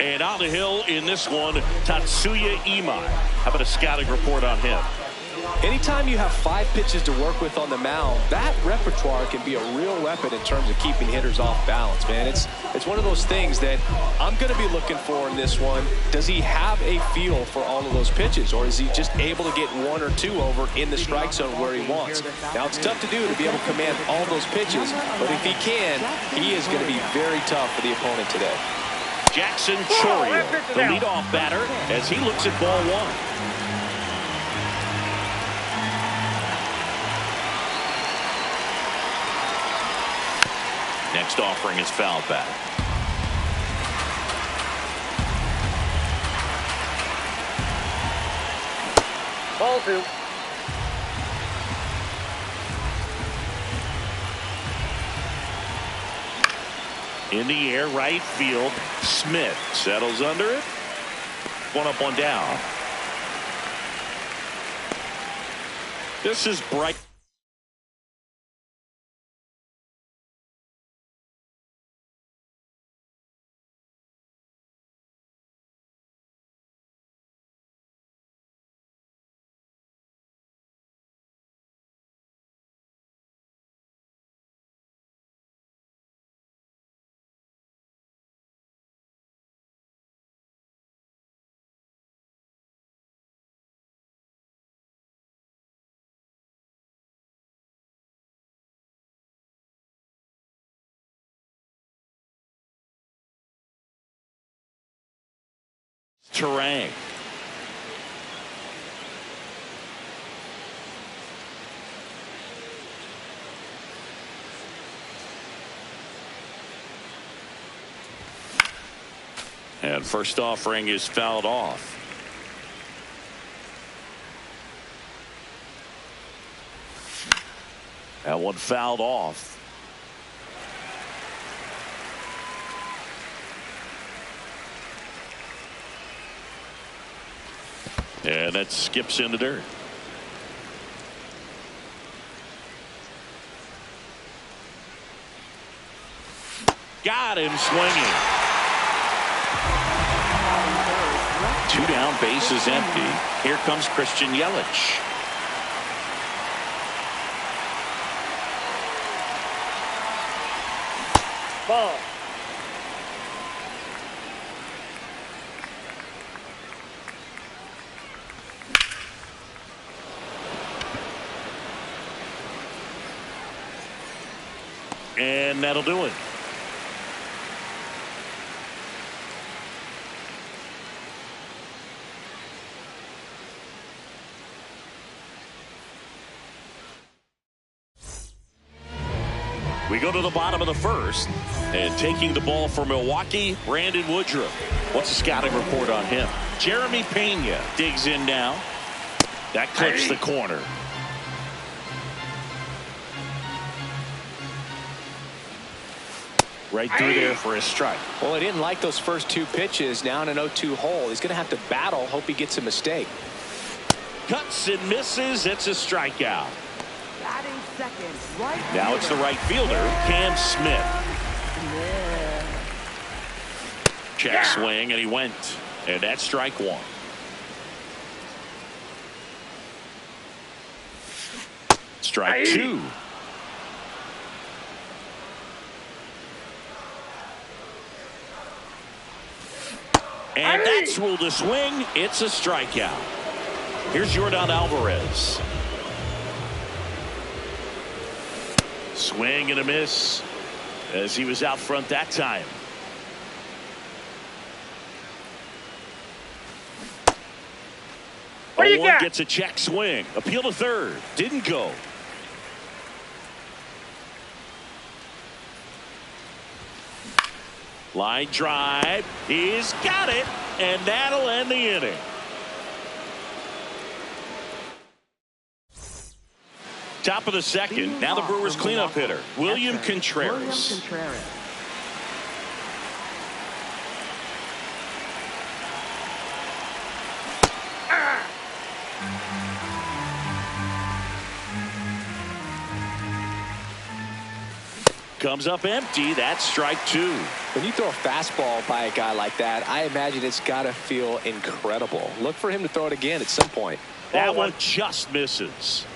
And on the hill in this one, Tatsuya Imai. How about a scouting report on him? Anytime you have 5 pitches to work with on the mound, that repertoire can be a real weapon in terms of keeping hitters off balance, man. It's one of those things that I'm going to be looking for in this one. Does he have a feel for all of those pitches, or is he just able to get 1 or 2 over in the strike zone where he wants? Now, it's tough to do to be able to command all those pitches, but if he can, he is going to be very tough for the opponent today. Jackson Chourio, the leadoff batter, as he looks at ball 1. Next offering is fouled back. Ball 2. In the air, right field. Smith settles under it. 1 up, 1 down. This is bright. Terrain. And first offering is fouled off. That one fouled off. And that skips in the dirt. Got him swinging. 2 down, base is empty. Here comes Christian Yelich. Ball. And that'll do it. We go to the bottom of the first, and taking the ball for Milwaukee, Brandon Woodruff. What's the scouting report on him? Jeremy Pena digs in now. That clips the corner. Right through there for a strike. Well, he didn't like those first 2 pitches. Now in an 0-2 hole, he's going to have to battle. Hope he gets a mistake. Cuts and misses. It's a strikeout. Right now it's the right fielder, Cam Smith. Check swing, and he went. And that's strike 1. Strike 2. And that's ruled a swing. It's a strikeout. Here's Jordan Alvarez. Swing and a miss as he was out front that time. What do you got? Gets a check swing. Appeal to third. Didn't go. Line drive. He's got it. And that'll end the inning. Top of the second. Now the Brewers cleanup hitter, William Contreras. Comes up empty. That's strike 2. When you throw a fastball by a guy like that, I imagine it's got to feel incredible. Look for him to throw it again at some point. That one just misses.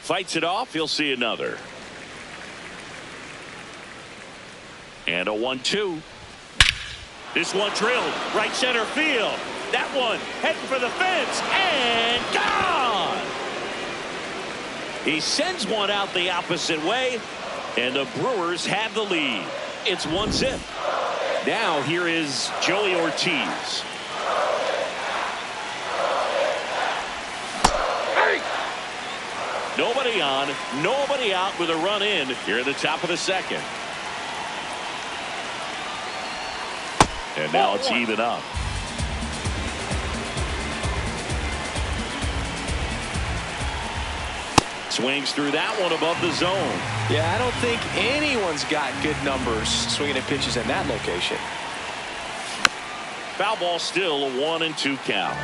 Fights it off. He'll see another. And a 1-2. This one drilled right center field. That one heading for the fence and gone. He sends one out the opposite way, and the Brewers have the lead. It's 1-0. Now here is Joey Ortiz. Nobody on, nobody out with a run in here at the top of the second. And now it's even up. Swings through that one above the zone. Yeah, I don't think anyone's got good numbers swinging at pitches in that location. Foul ball, still a 1-2 count.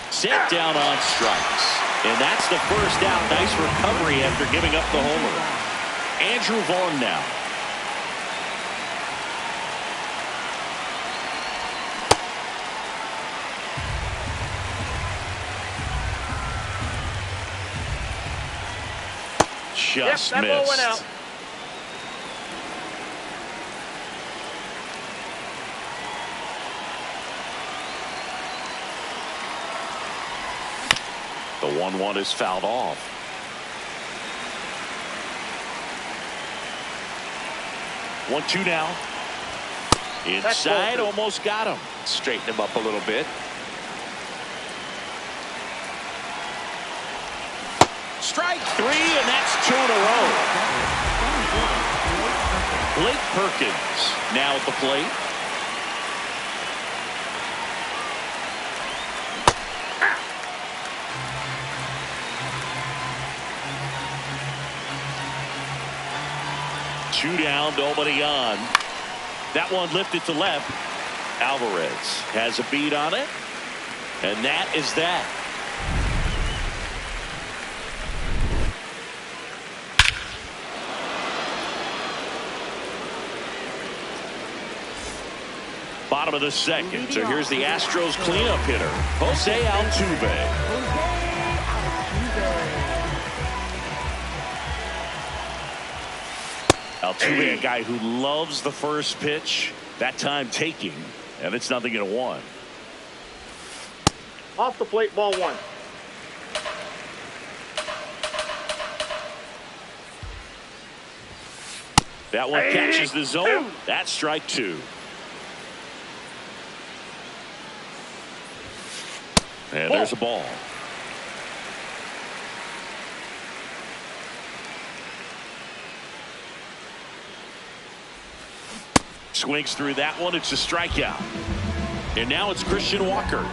Set down on strikes. And that's the first out. Nice recovery after giving up the homer. Andrew Vaughn now. Just that ball went out. missed. The 1-1 is fouled off. One-two now. Inside, almost got him. Straighten him up a little bit. Strike three, and that's 2 in a row. Blake Perkins now at the plate. Two down, nobody on. That one lifted to left. Alvarez has a beat on it, and that is that. Bottom of the second. So here's the Astros cleanup hitter, Jose Altuve. Altuve, a guy who loves the first pitch, that time taking, and it's 0-1. Off the plate, ball 1. That one catches the zone. That's strike 2. And there's a ball. Swings through that one. It's a strikeout. And now it's Christian Walker.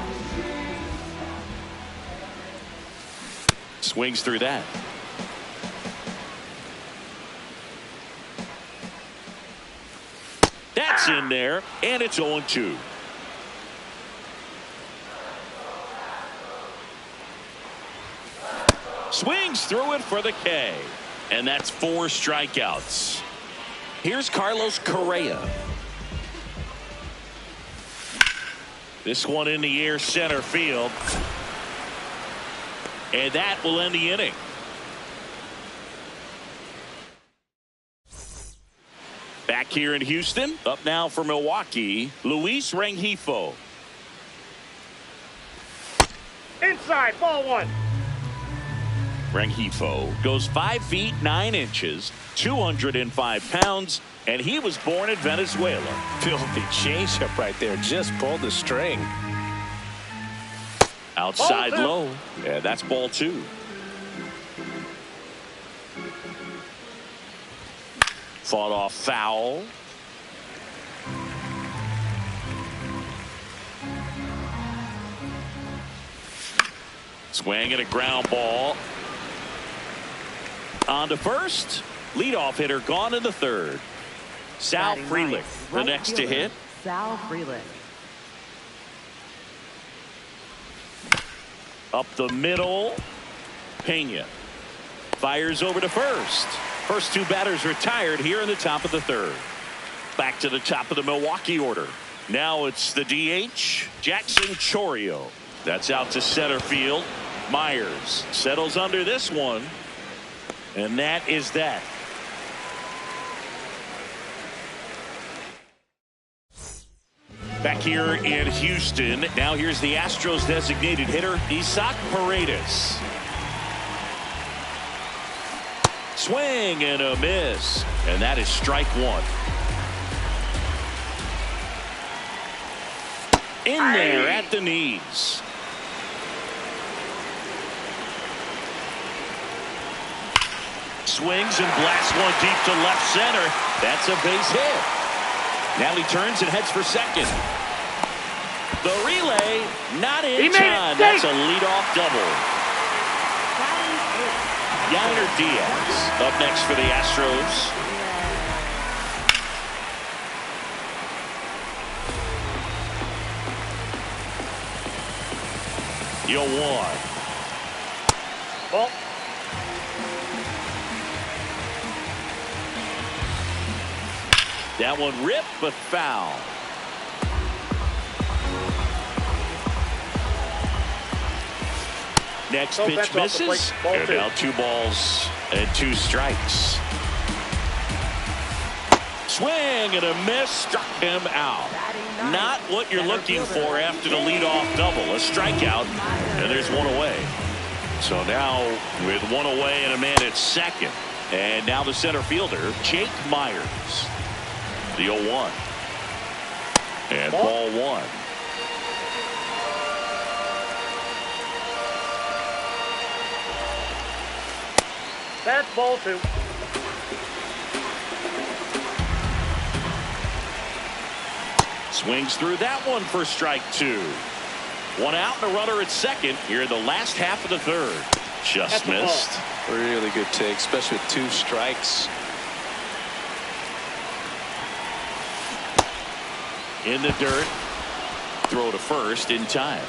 Swings through that. That's in there, and it's 0-2. Swings through it for the K. And that's 4 strikeouts. Here's Carlos Correa. This one in the air, center field. And that will end the inning. Back here in Houston, up now for Milwaukee, Luis Rengifo. Inside, ball 1. Rengifo goes 5 feet 9 inches, 205 pounds, and he was born in Venezuela. Filthy changeup right there. Just pulled the string. Outside Ball 2. low. Yeah, that's ball 2. Fought off foul. Swing and a ground ball. On to first. Leadoff hitter gone in the third. Sal Frelick, the next to hit. Sal Frelick. Up the middle. Pena fires over to first. First two batters retired here in the top of the third. Back to the top of the Milwaukee order. Now it's the DH, Jackson Chourio. That's out to center field. Myers settles under this one. And that is that. Back here in Houston. Now here's the Astros designated hitter, Isaac Paredes. Swing and a miss. And that is strike one. In there at the knees. Swings and blasts one deep to left center. That's a base hit. Now he turns and heads for second. The relay not in time. That's a leadoff double. Yainer Diaz up next for the Astros. You'll one. Ball. That one ripped but foul. Next pitch misses. And now 2 balls and 2 strikes. Swing and a miss. Struck him out. Not what you're looking for after the leadoff double. A strikeout. And there's one away. So now with one away and a man at second. And now the center fielder, Jake Myers. The 0-1. And ball one. That's ball 2. Swings through that one for strike 2. One out and a runner at second here in the last half of the third. Just missed. Really good take, especially with 2 strikes. In the dirt. Throw to first in time.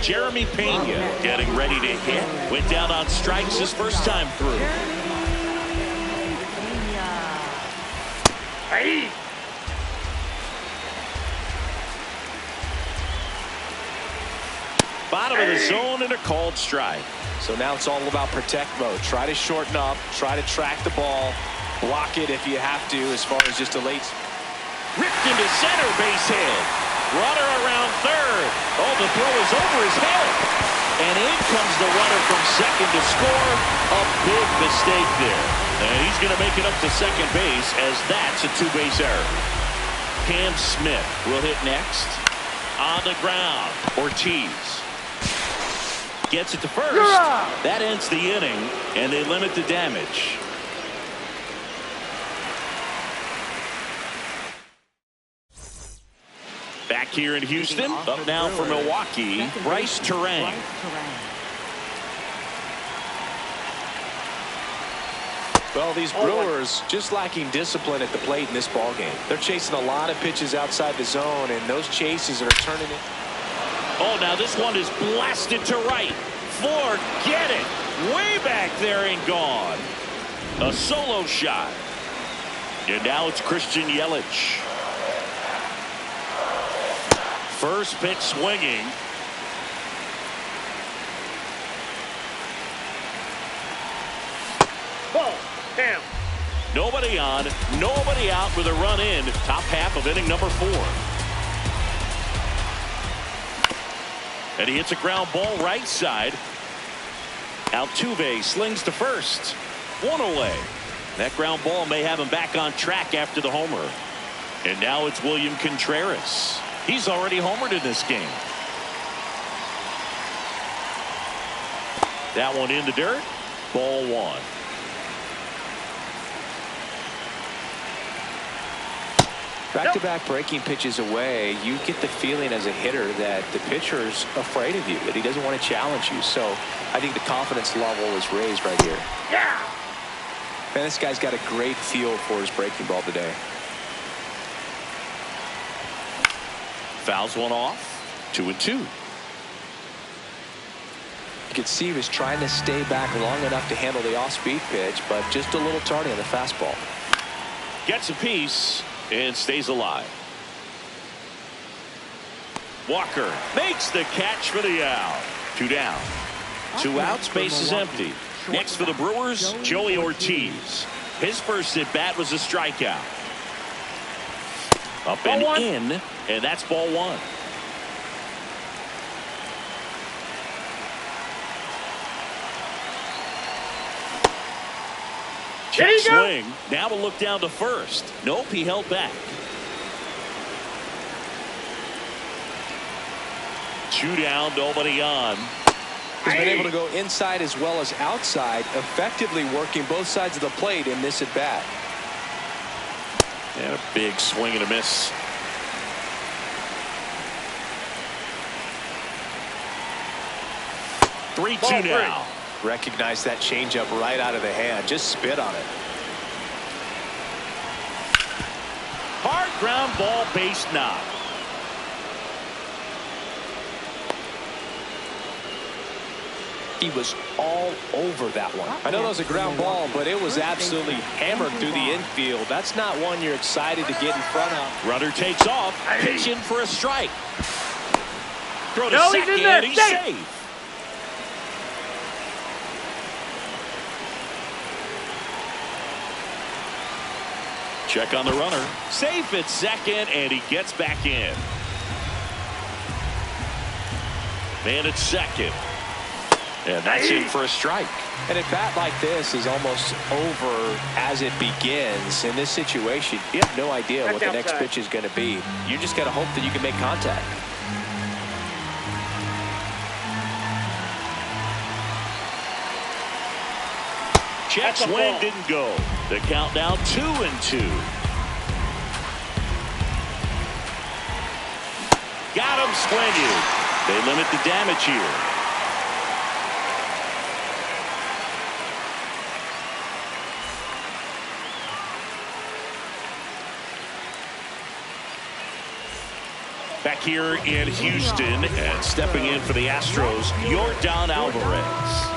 Jeremy Pena getting ready to hit. Went down on strikes his first time through. Hey. Bottom of the zone and a called strike. So now it's all about protect mode. Try to shorten up. Try to track the ball. Block it if you have to, as far as just a late. Ripped into center, base hit. Runner around third. Oh, the throw is over his head. And in comes the runner from second to score. A big mistake there. And he's going to make it up to second base, as that's a 2-base error. Cam Smith will hit next. On the ground, Ortiz gets it to first. That ends the inning, and they limit the damage. Back here in Houston, up now for Milwaukee, Bryce Terang. Well, these Brewers just lacking discipline at the plate in this ball game. They're chasing a lot of pitches outside the zone, and those chases are turning it. Oh, now this one is blasted to right. Forget it. Way back there and gone. A solo shot. And now it's Christian Yelich. First pitch swinging. Ball. Down. Nobody on, nobody out with a run in. Top half of inning number 4. And he hits a ground ball right side. Altuve slings to first. One away. That ground ball may have him back on track after the homer. And now it's William Contreras. He's already homered in this game. That one in the dirt. Ball 1. Back-to-back breaking pitches away, you get the feeling as a hitter that the pitcher's afraid of you, that he doesn't want to challenge you. So I think the confidence level is raised right here. Yeah. Man, this guy's got a great feel for his breaking ball today. Fouls one off. 2-2. You could see he was trying to stay back long enough to handle the off-speed pitch, but just a little tardy on the fastball. Gets a piece and stays alive. Walker makes the catch for the out. 2 down. 2 outs, base is empty. Next for the Brewers, Joey Ortiz. His first at bat was a strikeout. Up and in, and that's ball 1. Check swing. Now a look down to first. Nope, he held back. 2 down, nobody on. He's been able to go inside as well as outside, effectively working both sides of the plate in this at bat. And a big swing and a miss. Ball 3-2 now. Recognize that changeup right out of the hand. Just spit on it. Hard ground ball, base knock. He was all over that one. I know that was a ground ball, but it was absolutely hammered through the infield. That's not one you're excited to get in front of. Runner takes off, pitching for a strike. Throw to No, second, he's in there. he's Safe. safe. Check on the runner. Safe at second, and he gets back in. Man at second. And that's in for a strike. And a bat like this is almost over as it begins. In this situation, you have no idea what the next pitch is going to be. You just got to hope that you can make contact. Check swing didn't go. The count now 2-2. Got him swinging. They limit the damage here. Back here in Houston and stepping in for the Astros, Yordan Alvarez.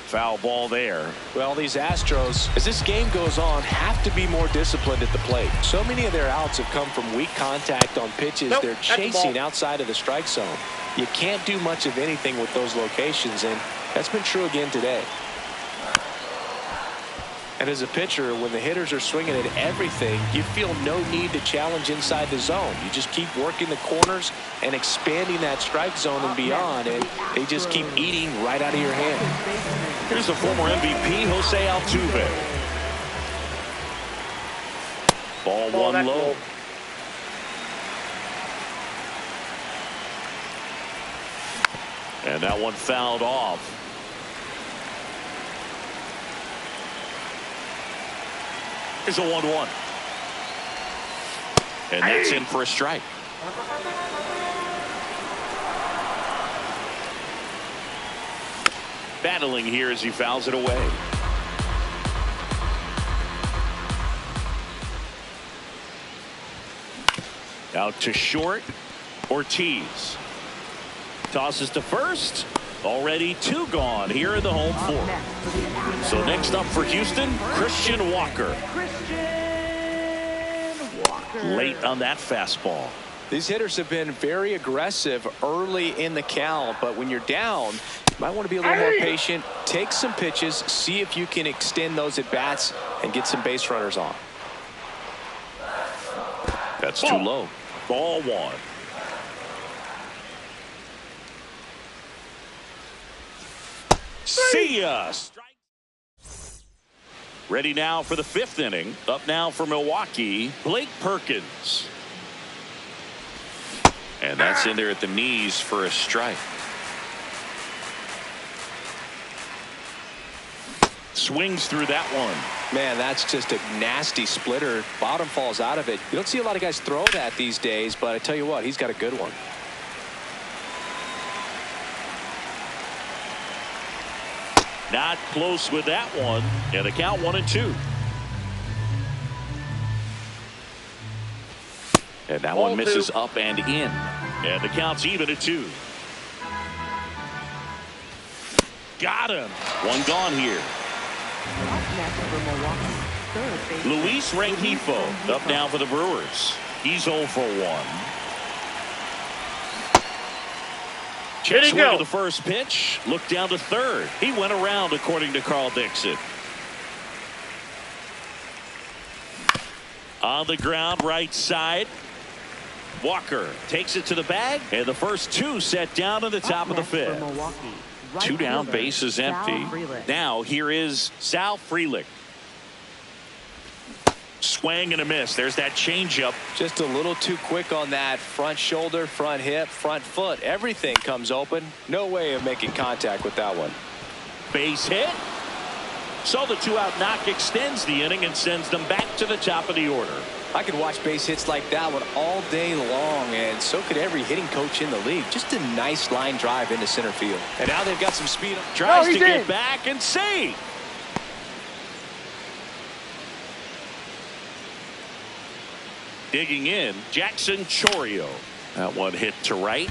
Foul ball there. Well, these Astros, as this game goes on, have to be more disciplined at the plate. So many of their outs have come from weak contact on pitches they're chasing outside of the strike zone. You can't do much of anything with those locations, and that's been true again today. And as a pitcher, when the hitters are swinging at everything, you feel no need to challenge inside the zone. You just keep working the corners and expanding that strike zone and beyond, and they just keep eating right out of your hand. Here's the former MVP, Jose Altuve. Ball 1 low. And that one fouled off. Here's a 1-1. And that's in for a strike. Battling here as he fouls it away. Out to short. Ortiz. Tosses to first. Already 2 gone here in the home 4th. So next up for Houston, Christian Walker. Late on that fastball. These hitters have been very aggressive early in the count, but when you're down, you might want to be a little more patient. Take some pitches, see if you can extend those at bats and get some base runners on. That's too low. Ball 1. See ya. Ready now for the 5th inning. Up now for Milwaukee, Blake Perkins. And that's in there at the knees for a strike. Swings through that one. Man, that's just a nasty splitter. Bottom falls out of it. You don't see a lot of guys throw that these days, but I tell you what, he's got a good one. Not close with that one. And the count 1-2. And that one misses up and in. And the count's even at 2. Got him. One gone here. Luis Rengifo up now for the Brewers. He's 0 for 1. Check swing to the first pitch. Look down to third. He went around, according to Carl Dixon. On the ground, right side. Walker takes it to the bag, and the first 2 set down to the top of the 5th. 2 down, base is empty. Now here is Sal Frelick. Swing and a miss. There's that changeup. Just a little too quick on that front shoulder, front hip, front foot. Everything comes open. No way of making contact with that one. Base hit. So the 2-out knock extends the inning and sends them back to the top of the order. I could watch base hits like that one all day long, and so could every hitting coach in the league. Just a nice line drive into center field. And now they've got some speed. Tries to get back and see. Digging in, Jackson Chourio. That one hit to right.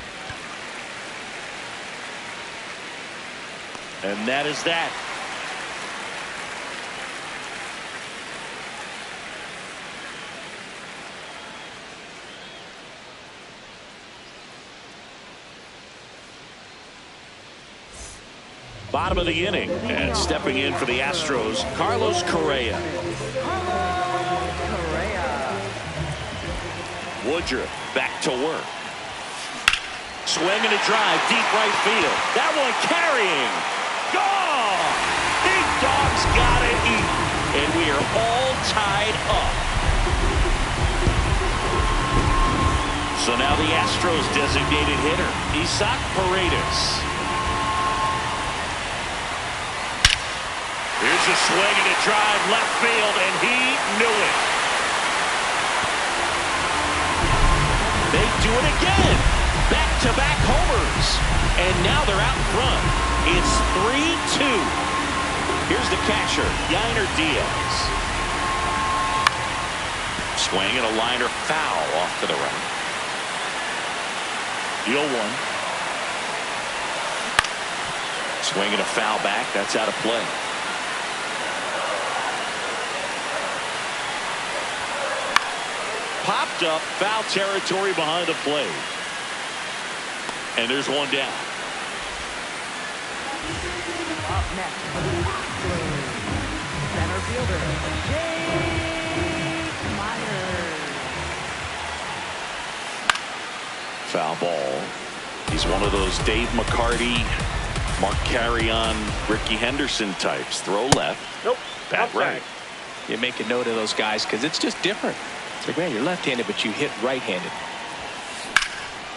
And that is that. Bottom of the inning, and stepping in for the Astros, Carlos Correa. Woodruff back to work. Swing and a drive, deep right field. That one carrying. Gone! Big Dog's gotta eat. And we are all tied up. So now the Astros designated hitter, Isaac Paredes. Here's a swing and a drive left field, and he knew it. They do it again. Back-to-back homers. And now they're out in front. It's 3-2. Here's the catcher, Yainer Diaz. Swing and a liner foul off to the right. The 0-1. Swing and a foul back. That's out of play. Popped up, foul territory behind the plate. And there's one down. Up next, center fielder, Jake Myers. Foul ball. He's one of those Dave McCarty, Mark Carrion, Ricky Henderson types. Throw left. Nope. Bat right. You make a note of those guys because it's just different. It's like, man, you're left-handed, but you hit right-handed.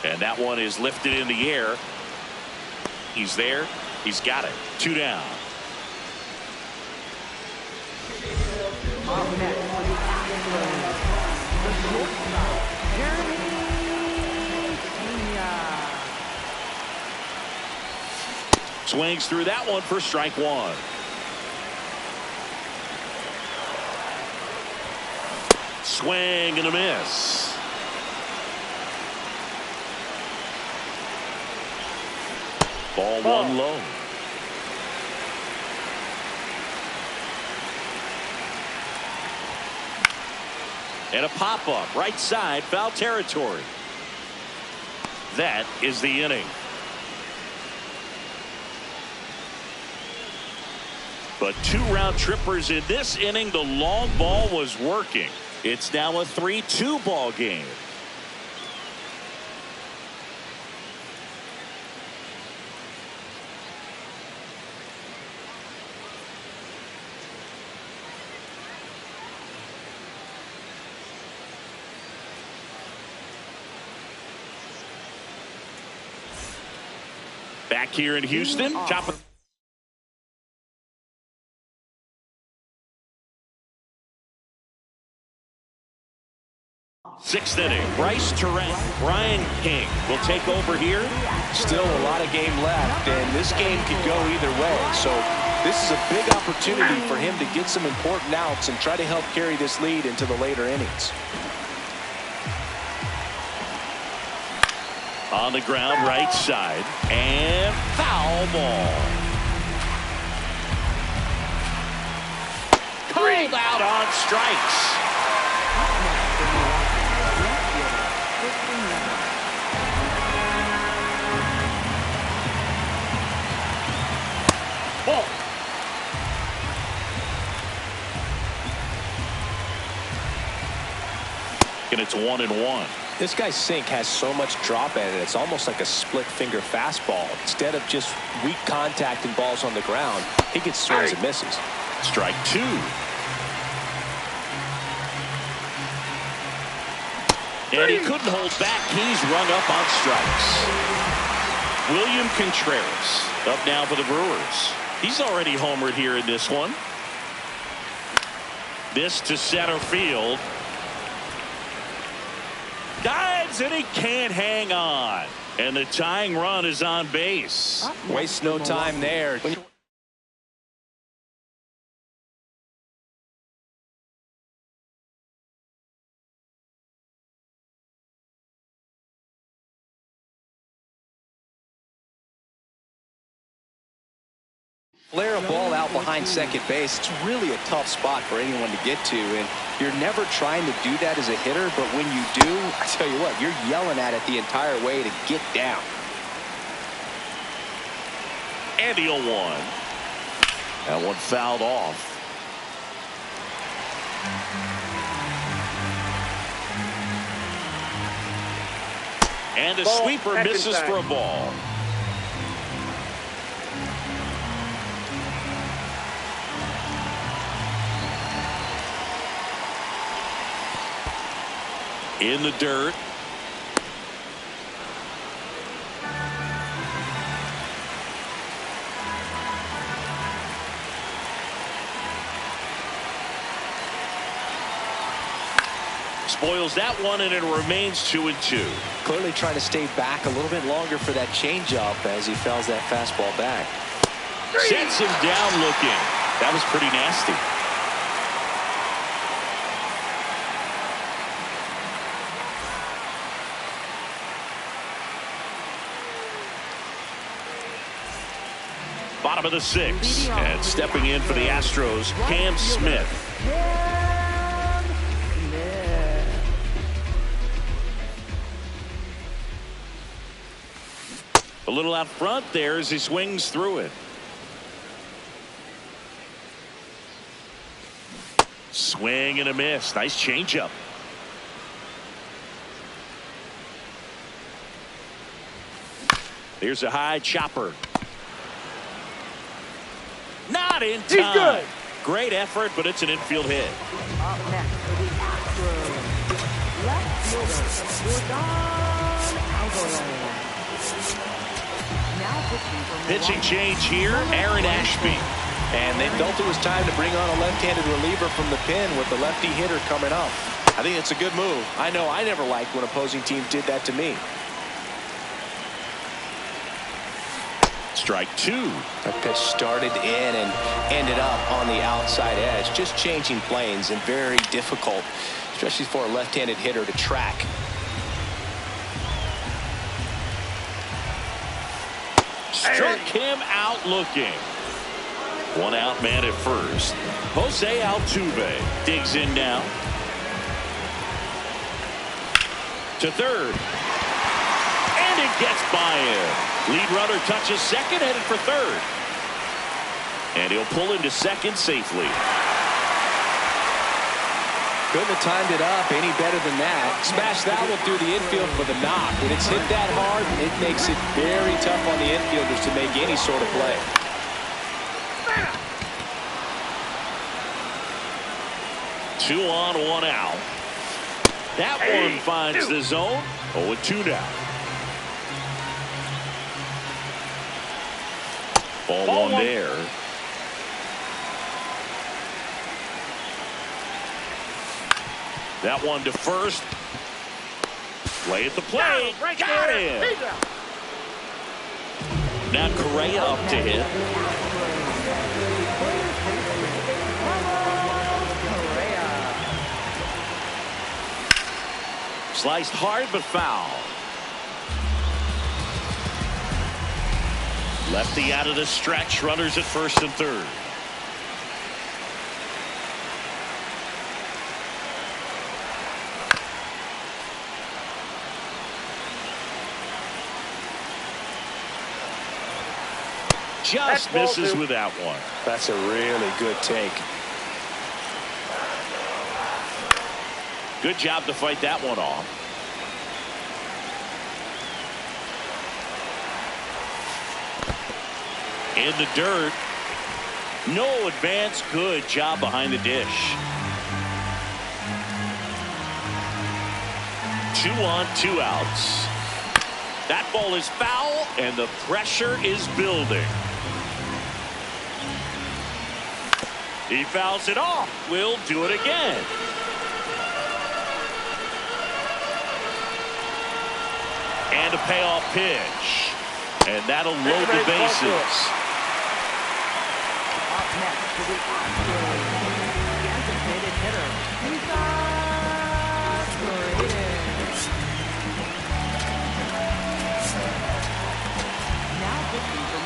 And that one is lifted in the air. He's there. He's got it. 2 down. Up next, the shortstop, Jeremy Pena. Swings through that one for strike 1. Swing and a miss. Ball 1 low. And a pop-up right side, foul territory. That is the inning. But 2 round trippers in this inning. The long ball was working. It's now a 3-2 ball game. Back here in Houston, top of 6th inning. Bryce Terrell, Brian King will take over here. Still a lot of game left, and this game could go either way. So this is a big opportunity for him to get some important outs and try to help carry this lead into the later innings. On the ground, right side, and foul ball. Called out on strikes. Ball. And it's 1-1. This guy's sink has so much drop in it. It's almost like a split finger fastball. Instead of just weak contact and balls on the ground, he gets swings and misses. Strike 2. And he couldn't hold back. He's rung up on strikes. William Contreras up now for the Brewers. He's already homered here in this one. This to center field. Dives, and he can't hang on. And the tying run is on base. Waste no time there. Flare a ball out behind second base. It's really a tough spot for anyone to get to, and you're never trying to do that as a hitter, but when you do, I tell you what, you're yelling at it the entire way to get down. And the 0-1. That one fouled off. And the Ball, sweeper misses inside. for a ball. In the dirt. Spoils that one, and it remains 2-2. Clearly trying to stay back a little bit longer for that changeup as he fouls that fastball back. Sets him down looking. That was pretty nasty. Bottom of the 6th, and stepping in for the Astros, Cam Smith. A little out front there as he swings through it. Swing and a miss. Nice changeup. Here's a high chopper. Not in time. He's good. Great effort, but it's an infield hit. Up next for the Astros, left fielder, Jordan Alvarez. Now Pitching change here, Aaron Ashby. And they felt it was time to bring on a left-handed reliever from the pen with the lefty hitter coming up. I think it's a good move. I know I never liked when opposing teams did that to me. Strike 2. That pitch started in and ended up on the outside edge. Just changing planes and very difficult, especially for a left-handed hitter to track. Struck him out looking. One out man at first. Jose Altuve digs in now. To third. And it gets by him. Lead runner touches second, headed for third. And he'll pull into second safely. Couldn't have timed it up any better than that. Smash that will do the infield for the knock. When it's hit that hard, it makes it very tough on the infielders to make any sort of play. Two on, one out. That one finds the zone. 0-2 now. Ball one there. That one to first. Play at the plate. Got him. Now Correa up to hit. Sliced hard but foul. Lefty out of the stretch. Runners at first and third. Just misses with that one. That's a really good take. Good job to fight that one off. In the dirt. No advance. Good job behind the dish. 2 on, 2 outs. That ball is foul, and the pressure is building. He fouls it off. We'll do it again. And a payoff pitch. And that'll load the bases. Up next to the Astros, designated hitter,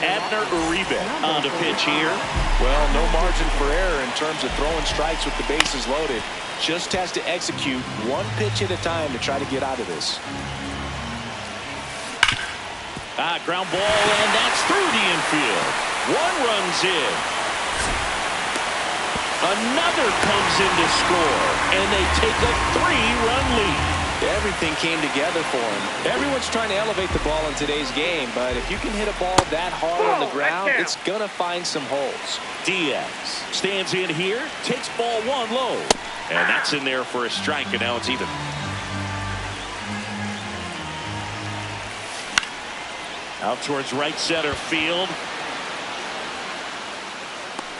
Abner Uribe on the pitch here. Well, no margin for error in terms of throwing strikes with the bases loaded. Just has to execute one pitch at a time to try to get out of this. Ground ball, and that's through the infield. 1 runs in. Another comes in to score, and they take a 3-run lead. Everything came together for him. Everyone's trying to elevate the ball in today's game, but if you can hit a ball that hard on the ground, it's going to find some holes. Diaz stands in here, takes ball 1 low, and that's in there for a strike, and now it's even. Out towards right center field.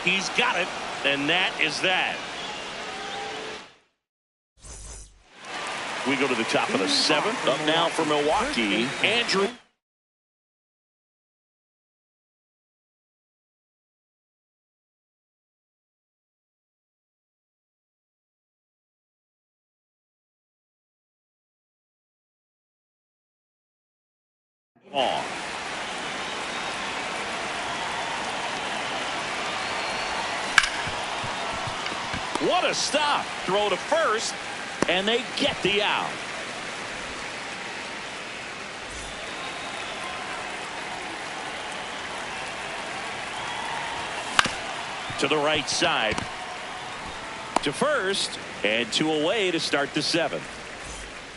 He's got it, and that is that. We go to the top of the 7th. Up now for Milwaukee, Andrew. On. What a stop. Throw to first, and they get the out. To the right side. To first, and 2 away to start the 7th.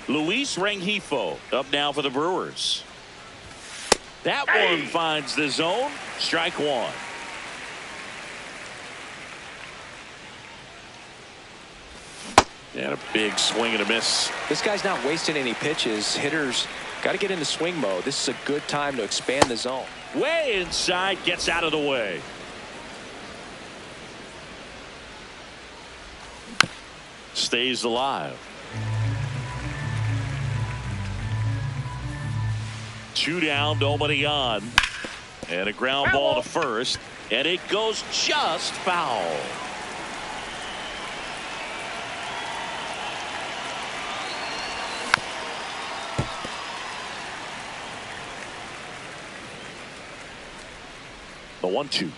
Luis Rengifo up now for the Brewers. That one finds the zone. Strike 1. And a big swing and a miss. This guy's not wasting any pitches. Hitters got to get into swing mode. This is a good time to expand the zone. Way inside, gets out of the way. Stays alive. 2 down, nobody on. And a ground ball to first. And it goes just foul. The 1-2.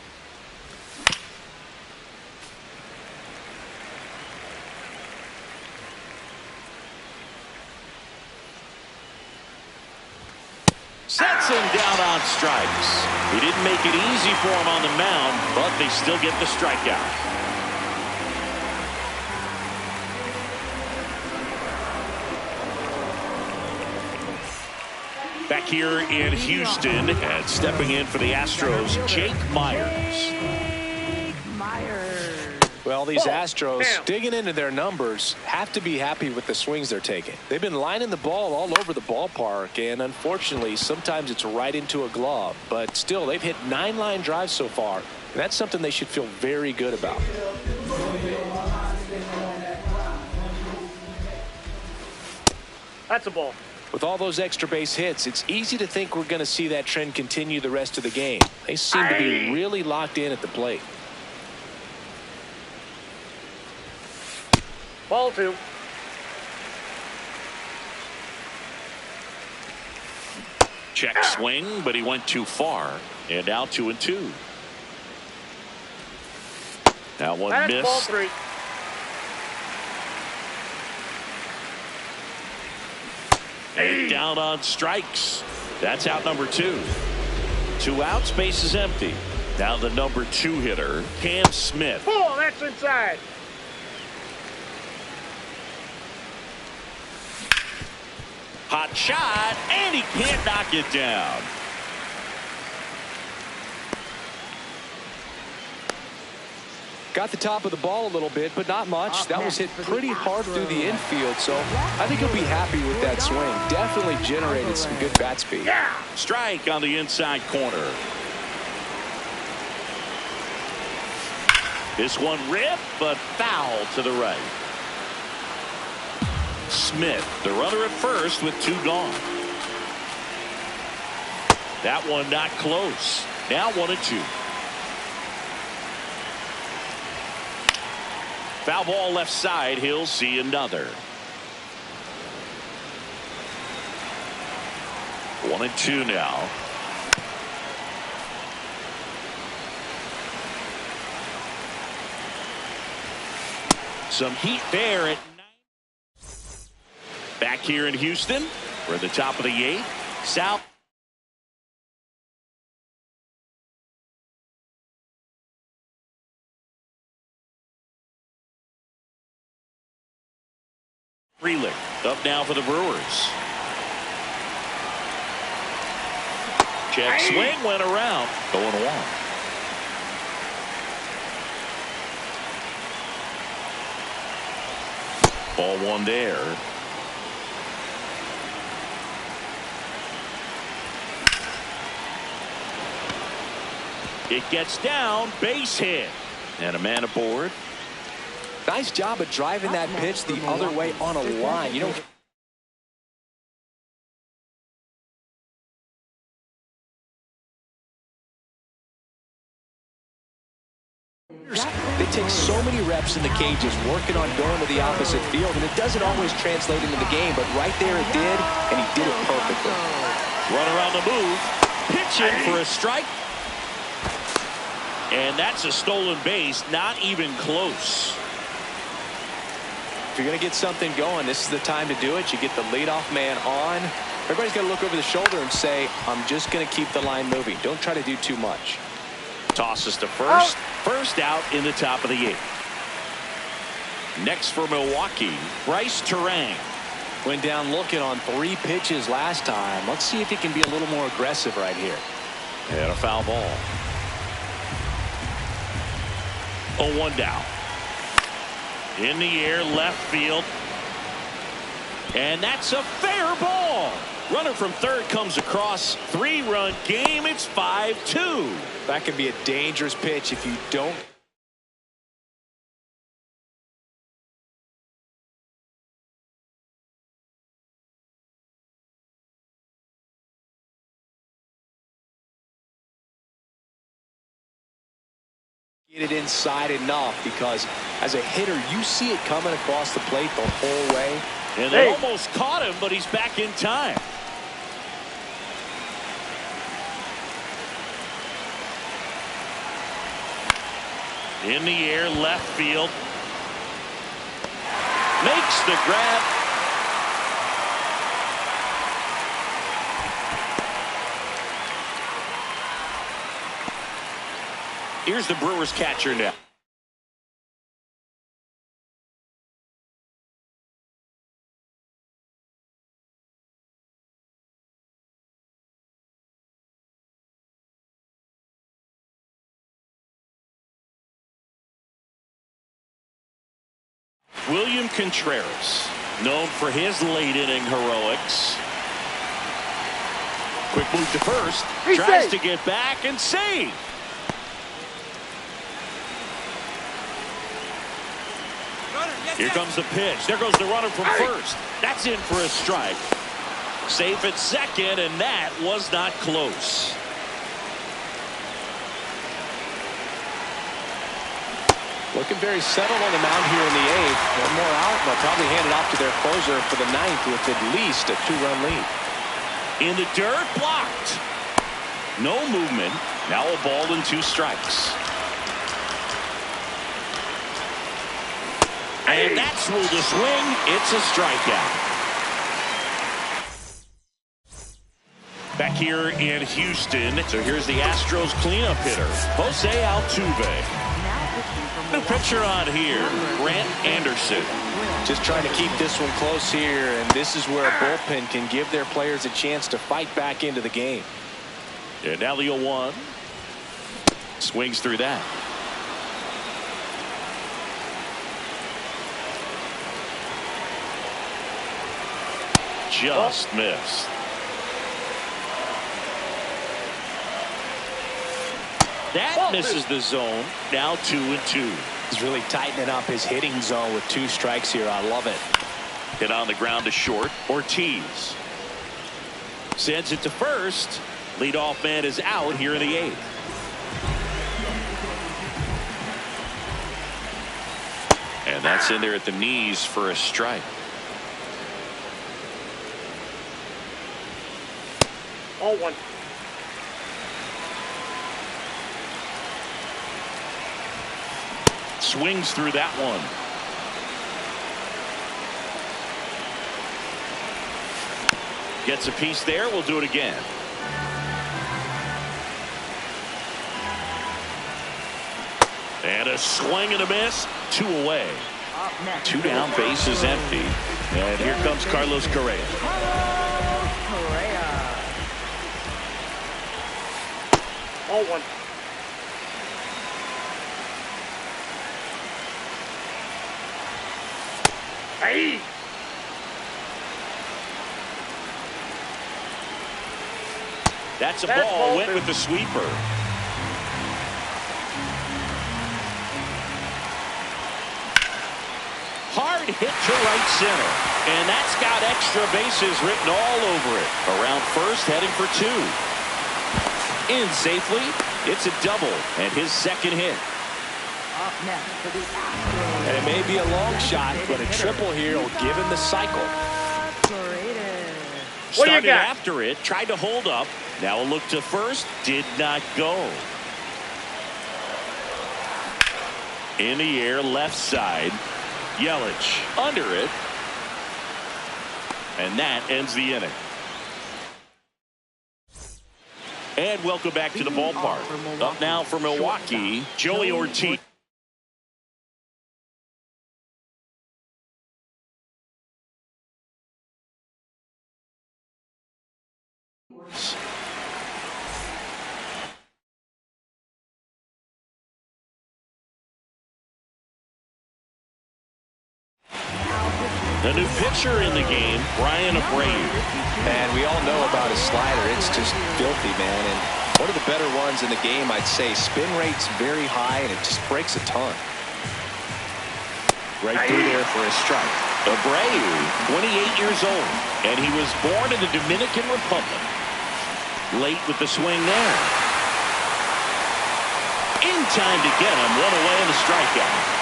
Sets him down on strikes. He didn't make it easy for him on the mound, but they still get the strikeout. Back here in Houston, and stepping in for the Astros, Jake Myers. Well, these Astros, digging into their numbers, have to be happy with the swings they're taking. They've been lining the ball all over the ballpark, and unfortunately, sometimes it's right into a glove. But still, they've hit 9 line drives so far, and that's something they should feel very good about. That's a ball. With all those extra base hits, it's easy to think we're going to see that trend continue the rest of the game. They seem to be really locked in at the plate. Ball 2. Check swing, but he went too far. And now 2-2. That one That's ball missed. 3. And down on strikes. That's out number 2. 2 outs, base is empty. Now the number 2 hitter, Cam Smith. Oh, that's inside. Hot shot, and he can't knock it down. Got the top of the ball a little bit, but not much. That was hit pretty hard through the infield, so I think he'll be happy with that swing. Definitely generated some good bat speed. Yeah. Strike on the inside corner. This one ripped, but foul to the right. Smith, the runner at first with 2 gone. That one not close. Now 1-2. Foul ball left side. He'll see another. 1-2 now. Some heat there at 9. Back here in Houston. We're at the top of the 8th. South. Freeling up now for the Brewers. Check swing went around. 0-1. Ball 1 there. It gets down, base hit, and a man aboard. Nice job of driving that pitch the other way on a line. You know, they take so many reps in the cages working on going to the opposite field, and it doesn't always translate into the game, but right there it did, and he did it perfectly. Runner on the move, pitching for a strike. And that's a stolen base, not even close. If you're going to get something going, this is the time to do it. You get the leadoff man on. Everybody's got to look over the shoulder and say, I'm just going to keep the line moving. Don't try to do too much. Tosses to first. First out in the top of the 8th. Next for Milwaukee, Bryce Terang. Went down looking on 3 pitches last time. Let's see if he can be a little more aggressive right here. And a foul ball. 0-1 down. In the air, left field. And that's a fair ball. Runner from third comes across. 3-run game. It's 5-2. That can be a dangerous pitch if you don't. Get it inside enough, because as a hitter you see it coming across the plate the whole way. And they almost caught him, but he's back in time. In the air, left field. Makes the grab. Here's the Brewers catcher now. William Contreras, known for his late inning heroics. Quick move to first. Tries to get back and save. Here comes the pitch. There goes the runner from first. That's in for a strike. Safe at second, and that was not close. Looking very settled on the mound here in the 8th. One more out, and they'll probably hand it off to their closer for the 9th with at least a 2-run lead. In the dirt, blocked. No movement. Now a ball and 2 strikes. And that's through the swing. It's a strikeout. Back here in Houston. So here's the Astros cleanup hitter, Jose Altuve. New pitcher on here, Grant Anderson. Just trying to keep this one close here, and this is where a bullpen can give their players a chance to fight back into the game. And now the 0-1. Swings through that. Just missed. That misses the zone. Now 2-2. He's really tightening up his hitting zone with 2 strikes here. I love it. Hit on the ground to short. Ortiz sends it to first. Leadoff man is out here in the 8th. And that's in there at the knees for a strike. Oh, 1. Swings through that one. Gets a piece there. We'll do it again. And a swing and a miss. 2 away. 2 down, bases empty. And here comes Carlos Correa. Oh, 1. Hey! That's a ball. Went with the sweeper. Hard hit to right center. And that's got extra bases written all over it. Around first, heading for 2. In safely. It's a double and his 2nd hit. And it may be a long shot, but a triple here will give him the cycle. Started after it, tried to hold up. Now a look to first, did not go. In the air, left side. Yelich under it. And that ends the inning. And welcome back to the ballpark. Up now for Milwaukee, Joey Ortiz. The new pitcher in the game, Brian Abreu. Man, we all know about his slider. It's just filthy, man. And one of the better ones in the game, I'd say. Spin rate's very high, and it just breaks a ton. Right through there for a strike. Abreu, 28 years old, and he was born in the Dominican Republic. Late with the swing there. In time to get him. 1 away in the strikeout.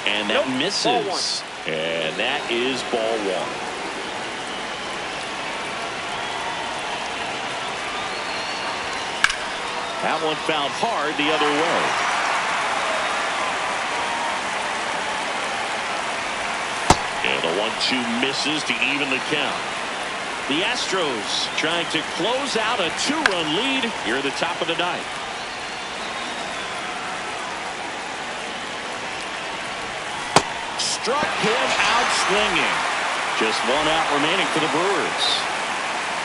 And that misses. And that is ball 1. That one fouled hard the other way. And the 1-2 misses to even the count. The Astros trying to close out a 2-run lead here at the top of the 9th. Struck him out swinging. Just 1 out remaining for the Brewers.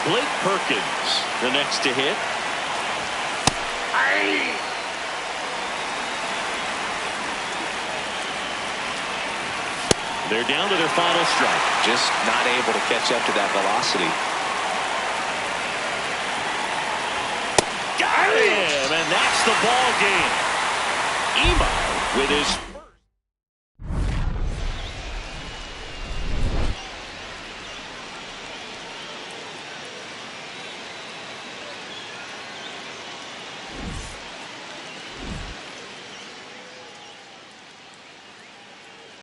Blake Perkins, the next to hit. They're down to their final strike. Just not able to catch up to that velocity. Got him, and that's the ball game. Ema with his